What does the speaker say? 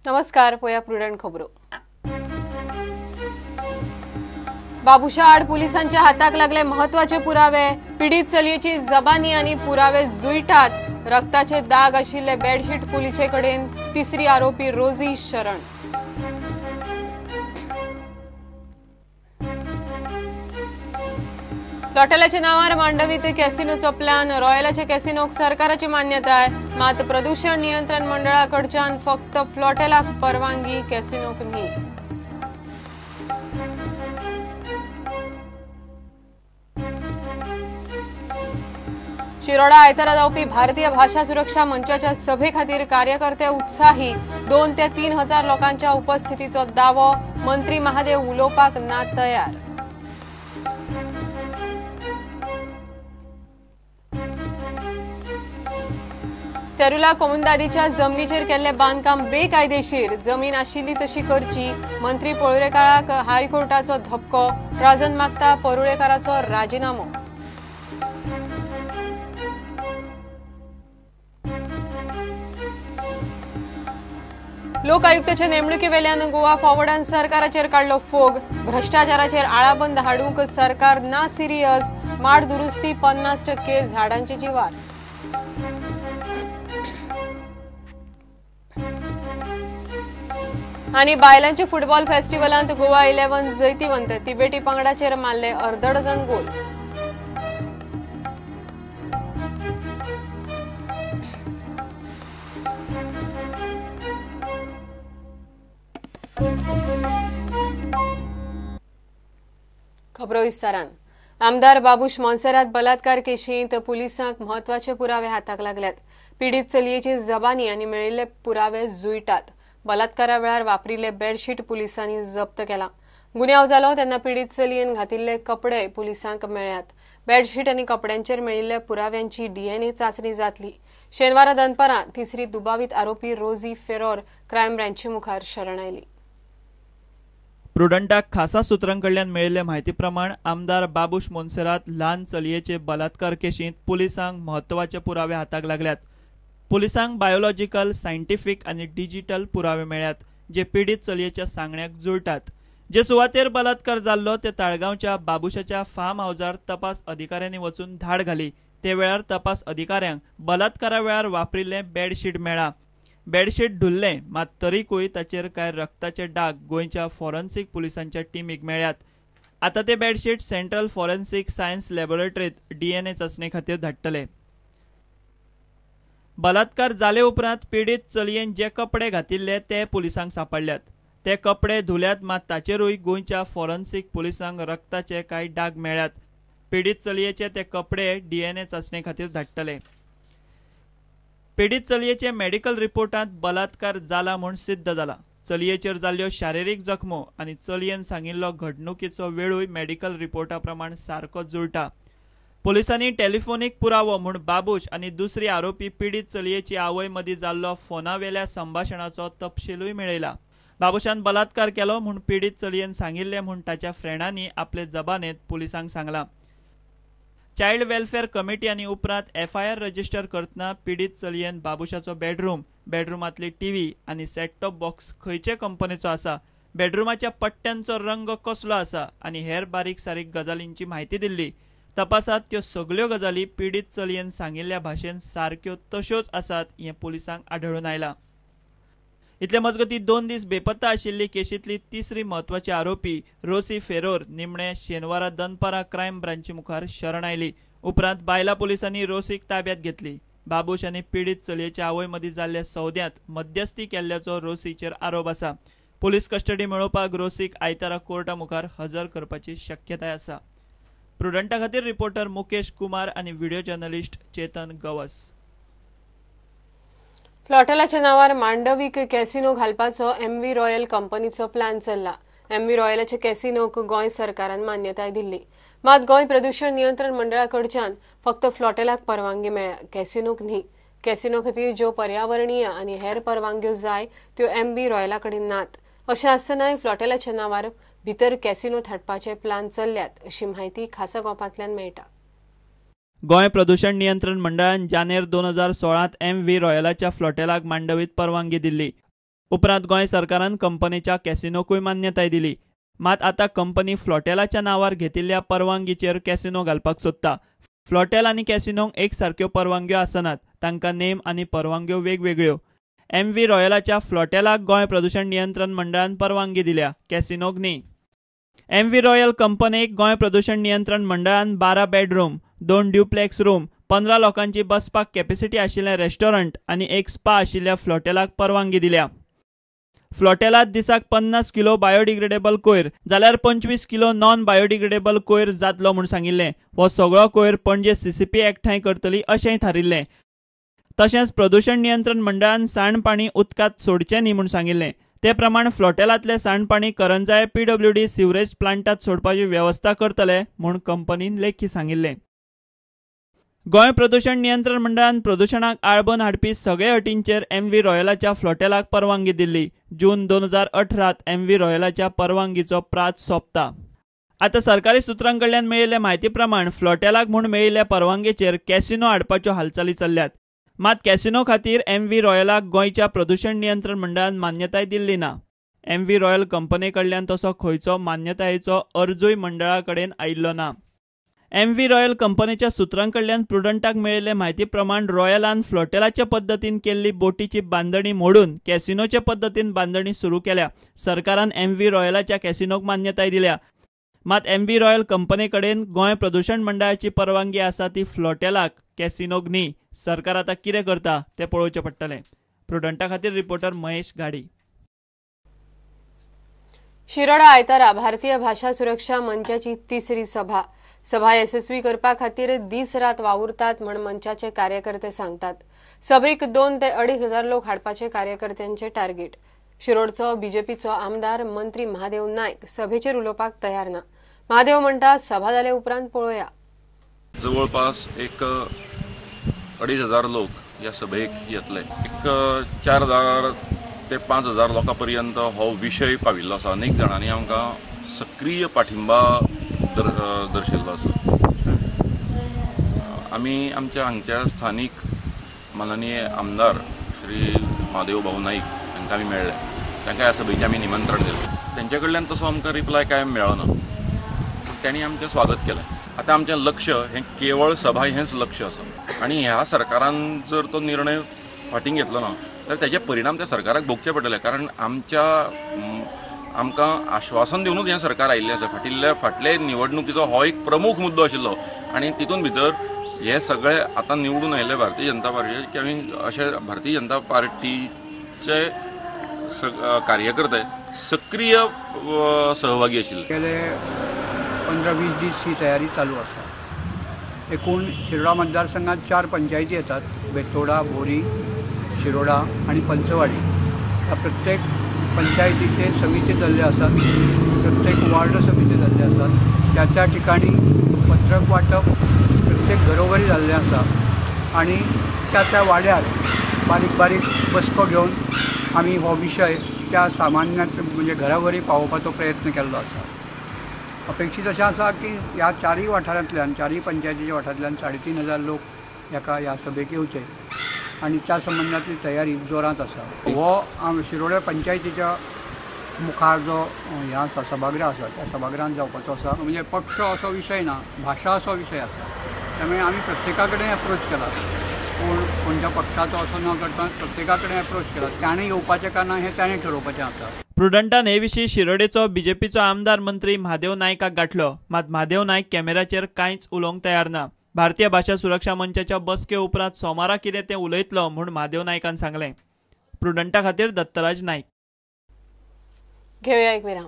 नमस्कार, पोया प्रुडंट खबरो। बाबुशा आड पोलिसांच्या हाताक लागले महत्वाचे पुरावे। पीडित चलयेची जबानी आणि पुरावे जुळटात। रक्ताचे दाग आशिल्ले बेडशीट पुलिसे कडेन। तिसरी आरोपी रोजी शरण। फ्लॉटेलाच्या नावार मांडवीत कॅसिनोचो प्लॅन। रॉयलाचे कॅसिनोक सरकाराची मान्यताय, मात प्रदूषण नियंत्रण मंडळाकडच्यान फक्त फ्लॉटेलाक परवानगी, कॅसिनोक न्ही। शिरोडा आयतारा जावपी भारतीय भाषा सुरक्षा मंचाच्या सभे खातीर कार्यकर्ते उत्साही। 2 ते 3 हजार लोकांच्या उपस्थितीचो दावो। मंत्री महादेव उलोवपाक ना तयार। सेरुला कोमुंदादीच्या जमनीचेर केल्ले बांदकाम बेकायदेशीर। जमीन आशिल्ली तशी करची। मंत्री पळुळेकाराक हायकोर्टाचो धपको। राजन मागता पळुळेकाराचो राजीनामो। लोक आयुक्ताचे नेमणुके वेल्यान गोवा फॉरवर्डान सरकाराचेर काढलो फोग। भ्रष्टाचाराचेर आळाबंद हाडूंक सरकार ना सिरियस। माड दुरुस्ती 50% झाडांची जीवार। आणि बायलांचे फुटबॉल फेस्टिवलांत गोवा 11 जैतिवंत। तिबेटी पंगडाचेर मारले अर्ध डझन गोल। खबरो विस्तारान। आमदार बाबूश मोन्सेरात बलात्कार केशींत पुलिसांक महत्वाचे पुरावे हाताक लागल्यात। पीडित चलयेची जबानी आनी मेळिल्ले पुरावे जुळटात। बलात्कारा वेळार वापरिल्ले बेडशीट पुलिसांनी जप्त केला। गुन्यांव जालो तेन्ना पीडित चलयेन घातिल्ले कपडे पुलिसांक मेळ्ळ्यात। बेडशीट आनी कपड्यांचेर मेळिल्ल्या पुराव्यांची DNA चाचणी जातली। शेनवारा दनपारां तिसरी दुबावीत आरोपी रोजी फेरोर क्रायम ब्रँचे मुखार शरण आयली। प्रुडंटाक खासा सुत्रांकडल्यान मेळिल्ले म्हायती प्रमाण आमदार बाबूश मोन्सेरात ल्हान चलयेचे बलात्कार केशींत पुलिसांक महत्वाचे पुरावे हाताक लागल्यात। पुलिसांक बायोलॉजिकल, सायंटिफिक आनी डिजिटल पुरावे मेळ्ळ्यात, जे पीडित चलयेच्या सांगण्याक जुळटात। जे सुवातेर बलात्कार जाल्लो ते ताळगांवच्या बाबुशाच्या फार्म हाऊसार तपास अधिकाऱ्यांनी वचून धाड घाली। ते वेळार तपास अधिकाऱ्यांक बलात्कारा वेळार वापरिल्ले बेडशीट मेळ्ळा। बेडशीट धुल्ले, मात तरीकूय ताचेर कांय रक्ताचे डाग गोंयच्या फॉरेन्सिक पुलिसांच्या टीमीक मेळ्ळ्यात। आता ते बेडशीट सेंट्रल फॉरेन्सिक सायन्स लॅबोरेटरीत DNA चाचणे खातीर धाडटले। बलात्कार जाले उपरांत पीडित चलयेन जे कपडे घातिल्ले ते पुलिसांक सांपडल्यात। ते कपडे धुल्यात, मात ताचेरूय गोंयच्या फॉरेन्सिक पुलिसांक रक्ताचे कांय डाग मेळ्ळ्यात। पीडित चलयेचे ते कपडे DNA चाचणे खातीर धाडटले। पीडित चलयेचे मेडिकल रिपोर्टांत बलात्कार जाला म्हूण सिद्ध जाला। चलयेचेर जाल्ल्यो शारिरीक जखमो आनी चलयेन सांगिल्लो घडणुकीचो वेळूय मेडिकल रिपोर्टा प्रमाण सारको जुळटा। पुलिसांनी टेलिफोनीक पुरावो म्हूण बाबूश आनी दुसरी आरोपी पीडित चलयेची आवय मदीं जाल्लो फोनावेल्या संभाशणाचो तपशीलूय मेळयला। बाबूशान बलात्कार केलो म्हूण पीडित चलयेन सांगिल्ले म्हूण ताच्या फ्रेंडांनी आपले जबानेत पुलिसांक सांगलां। चायल्ड वेलफेअर कमिटी आनी उपरांत FIR रजिस्टर करतना पीडित चलयेन बाबुशाचो बेडरूमांतली टीव्ही आनी सेट टॉप बॉक्स खंयचे कंपनीचो आसा, बेडरूमाच्या पट्ट्यांचो रंग कसलो आसा आनी हेर बारीक सारीक गजालींची म्हायती दिल्ली। तपासात त्यो सगळ्यो गजाली पीडित चलयेन सांगिल्ल्या भाशेन सारक्यो तश्योच आसात हें पुलिसांक आढळून आयलां। इतले मजगतीं 2 दीस बेपत्ता आशिल्ली केशींतली तिसरी म्हत्वाची आरोपी रोसी फेरोर निमणे शेनवारा दनपारां क्रायम ब्रांचे मुखार शरण आयली। उपरांत बायला पुलिसांनी रोसीक ताब्यांत घेतली। बाबूश आनी पीडित चलयेच्या आवय मदीं जाल्ल्या सौद्यांत मध्यस्थी केल्ल्याचो रोसीचेर आरोप आसा। पुलीस कस्टडी मेळोवपाक रोसीक आयतारा कोर्टा मुखार हजर करपाची शक्यताय आसा। प्रुडंटा खातीर रिपोर्टर मुकेश कुमार आनी व्हिडिओ जर्नलिस्ट चेतन गवस। फ्लॉटेलाच्या नावार मांडवीक कॅसिनो घालपाचो MV रॉयल कंपनीचो प्लॅन चल्ला। MV रॉयलाच्या कॅसिनोक गोंय सरकारान मान्यताय दिल्ली, मात गोंय प्रदूषण नियंत्रण मंडळाकडच्यान फक्त फ्लॉटेलाक परवानगी मेळ्ळ्या, कॅसिनोक न्ही। कॅसिनो खातीर ज्यो पर्यावरणीय आनी हेर परवानग्यो जाय त्यो MV रॉयला कडेन नात। अशें आसतनाय फ्लॉटेलाच्या नावार भितर कॅसिनो धाडपाचे प्लॅन चल्ल्यात, अशी म्हायती खासा गोपांतल्यान मेळटा। गोंय प्रदूषण नियंत्रण मंडळान जानेर 2016 MV रॉयलाच्या फ्लॉटेलाक मांडवीत परवानगी दिल्ली। उपरांत गोंय सरकारान कंपनीच्या कॅसिनोकूय मान्यताय दिली। मात आता कंपनी फ्लोटेलाच्या नावार घेतिल्ल्या परवानगीचेर कॅसिनो घालपाक सोदता। फ्लोटेल आनी कॅसिनोक एक सारक्यो परवानग्यो आसनात, तांकां नेम आनी परवानग्यो वेगवेगळ्यो। MV रॉयलाच्या फ्लोटेलाक गोंय प्रदूषण नियंत्रण मंडळान परवानगी दिल्या, कॅसिनोक न्ही। MV रॉयल कंपनीक गोंय प्रदूषण नियंत्रण मंडळान 12 बेडरूम, 2 ड्युप्लेक्स रूम, 15 लोकांची बसपाक कॅपॅसिटी आशिल्लें रेस्टॉरंट आनी एक स्पा आशिल्ल्या फ्लोटेलाक परवानगी दिल्या। फ्लोटेलात दिसाक 50 किलो बायोडिग्रेडेबल कोयर जाल्यार 25 किलो नॉन बायोडिग्रेडेबल कोयर जातलो म्हूण सांगिल्लें। हो सगळो कोयर पणजे CCP एकठांय करतली अशेंय थारिल्लें। तशेंच प्रदूषण नियंत्रण मंडळान सांडपाणी उदकांत सोडचें न्ही म्हूण सांगिल्लें। ते प्रमाण फ्लोटेलांतलें सांडपाणी करंजाय PWD सिवरेज प्लांटात सोडपाची वेवस्था करतले म्हूण कंपनीन लेखी सांगिल्लें। गोंय प्रदूषण नियंत्रण मंडळान प्रदूषणाक आळबन हाडपी सगळे अटींचेर MV रॉयलाच्या फ्लोटेलाक परवानगी दिल्ली। जून 2018 MV रॉयलाच्या परवानगीचो प्रात सोंपता। आता सरकारी सुत्रांकडल्यान कडल्यान मेळिल्ले म्हायती प्रमाण फ्लोटेलाक म्हूण मेळिल्ल्या परवानगीचेर कॅसिनो हाडपाच्यो हालचाली चल्ल्यात। मात कॅसिनो खातीर MV रॉयलाक गोंयच्या प्रदूषण नियंत्रण मंडळान मान्यताय दिल्ली ना। MV रॉयल कंपनी कडल्यान तसो खंयचो मान्यतायेचो अर्जूय मंडळा कडेन आयिल्लो ना। MV रॉयल कंपनीच्या सुत्रांकडल्यान प्रुडंटाक मेळिल्ले म्हायती प्रमाण रॉयलान फ्लोटेलाचे पद्दतीन केल्ली बोटीची बांदणी मोडून कॅसिनोचे पद्दतीन बांदणी सुरू केल्या। सरकारान MV रॉयलाच्या कॅसिनोक मान्यताय दिल्या। मात MV रॉयल कंपनी कडेन गोंय प्रदूषण मंडळाची परवानगी आसा ती फ्लोटेलाक, कॅसिनोक न्ही। सरकार आता कितें करता तें पळोवचें पडटलें। प्रुडंटा खातीर रिपोर्टर महेश गाडी। शिरोडा आयतारा भारतीय भाषा सुरक्षा मंचाची तिसरी सभा यशस्वी करपा खातीर दीस रात वावुरतात म्हण मंचाचे कार्यकर्ते सांगतात। सभेक 2 ते 2.5 हजार लोक हाडपाचे कार्यकर्त्यांचे टार्गेट। शिरोडचो BJPचो आमदार मंत्री महादेव नायक सभेचेर उलोवपाक तयार ना। महादेव म्हणटा सभा जाले उपरांत पळोवया। जवळपास एक 2.5 हजार लोक ह्या सभेक येतले। एक 4,000 ते 5,000 लोकांपर्यंत हो विशय पाविल्लो आसा। अनेक जाणांनी आमकां सक्रीय पाठिंबा दर्शिल्लो आसा। आमी आमच्या हांगच्या स्थानीक माननीय आमदार श्री महादेव भाऊ नाईक हांकां आमी मेळ्ळे। तांकां ह्या सभेचें आमी निमंत्रण दिलें। तेंचे कडल्यान तसो आमकां रिप्लाय कांय मेळना, पूण तेणी आमचें स्वागत केलें। आतां आमचें लक्ष हें केवळ सभा हेंच लक्ष आसा आनी ह्या सरकारान जर तो निर्णय फाटीं घेतलो ना तर तेजे परिणाम त्या सरकाराक भोगचे पडटले। कारण आमकां आश्वासन दिवनूच हें सरकार आयिल्लें आसा। फाटले निवडणुकीचो हो एक प्रमुख मुद्दो आशिल्लो आनी तितून भितर हे सगळे आतां निवडून आयिल्ले भारतीय जनता पार्टी आनी अशे भारतीय जनता पार्टीचे कार्यकर्ते सक्रीय सहभागी आशिल्ले। गेले 15-20 दीस ही तयारी चालू आसा। एकूण शिरोडा मतदारसंघात 4 पंचायती येतात, बेतोडा, बोरी, शिरोडा आणि पंचवाडी। ह्या प्रत्येक पंचायतीचे समिती जाल्ले आसात, प्रत्येक वार्ड समिती जाल्ले आसात। त्या ठिकाणी पत्रक वाटप प्रत्येक घरोघरी जाल्लें आसा आणि त्या वाड्यार बारीक बारीक बसको घेवन आमी हो विशय त्या सामान्यात म्हणजे घरोघरी पावोवपाचो प्रयत्न केल्लो आसा। अपेक्षीत अशें आसा की ह्या 4 वाठारांतल्यान 4 पंचायतीच्या वाठारांतल्यान 3,500 लोक ह्या सभेक येवचे आणि त्या संबंधातली तयारी जोरांत आसा। हो शिरोडा पंचायतीच्या मुखार जो हे आसा सभागृह आसा त्या सभागृहांत जावपाचो आसा। म्हणजे पक्ष असो विशय ना, भाशा असो विशय आसा। त्यामुळे आमी प्रत्येका कडेन एप्रोच केला, कोणत्या पक्षाचो असो न करता प्रत्येका कडेन एप्रोच केला। ताणें येवपाचें काय ना हें ताणें ठरोवपाचें आसा। प्रुडंटान हे विशीं शिरोडेचो BJPचो आमदार मंत्री महादेव नायकाक गाठलो। मात महादेव नायक कॅमेराचेर कांयच उलोवंक तयार ना। भारतीय भाषा सुरक्षा मंचाच्या बसके उपरांत सोमारा कितें तें उलयतलो म्हूण महादेव नायकान सांगलें। प्रुडंटा खातीर दत्तराज नायक। घेवया एक विराम।